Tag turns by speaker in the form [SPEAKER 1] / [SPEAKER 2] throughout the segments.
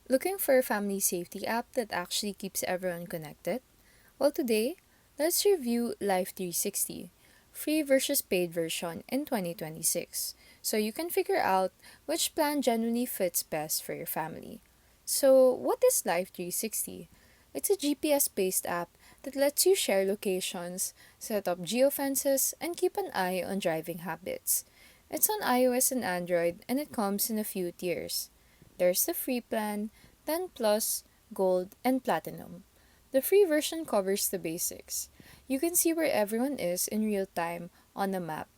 [SPEAKER 1] Looking for a family safety app that actually keeps everyone connected? Well, today, let's review Life360, free versus paid version in 2026, so you can figure out which plan genuinely fits best for your family. So, what is Life360? It's a GPS based app that lets you share locations, set up geofences, and keep an eye on driving habits. It's on iOS and Android, and it comes in a few tiers. There's the free plan, 10 Plus, Gold, and Platinum. The free version covers the basics. You can see where everyone is in real time on a map.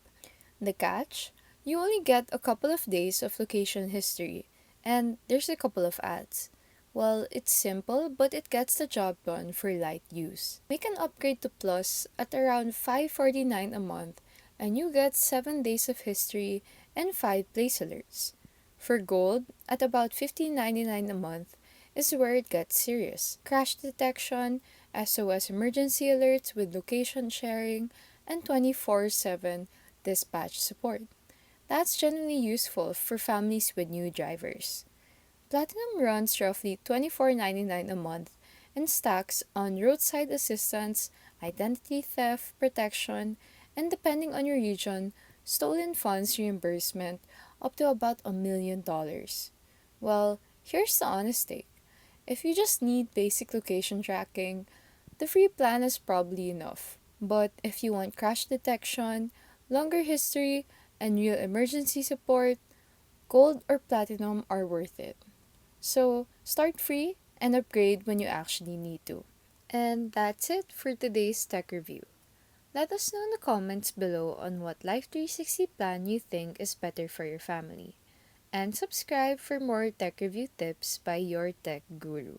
[SPEAKER 1] The catch? You only get a couple of days of location history, and there's a couple of ads. Well, it's simple, but it gets the job done for light use. Make an upgrade to Plus at around $5.49 a month, and you get 7 days of history and 5 place alerts. For Gold, at about $15.99 a month, is where it gets serious. Crash detection, SOS emergency alerts with location sharing, and 24/7 dispatch support. That's generally useful for families with new drivers. Platinum runs roughly $24.99 a month and stacks on roadside assistance, identity theft protection, and depending on your region, stolen funds reimbursement up to about $1 million. Well, here's the honest take. If you just need basic location tracking, the free plan is probably enough. But if you want crash detection, longer history, and real emergency support, Gold or Platinum are worth it. So, start free and upgrade when you actually need to. And that's it for today's tech review. Let us know in the comments below on what Life360 plan you think is better for your family. And subscribe for more tech review tips by your tech guru.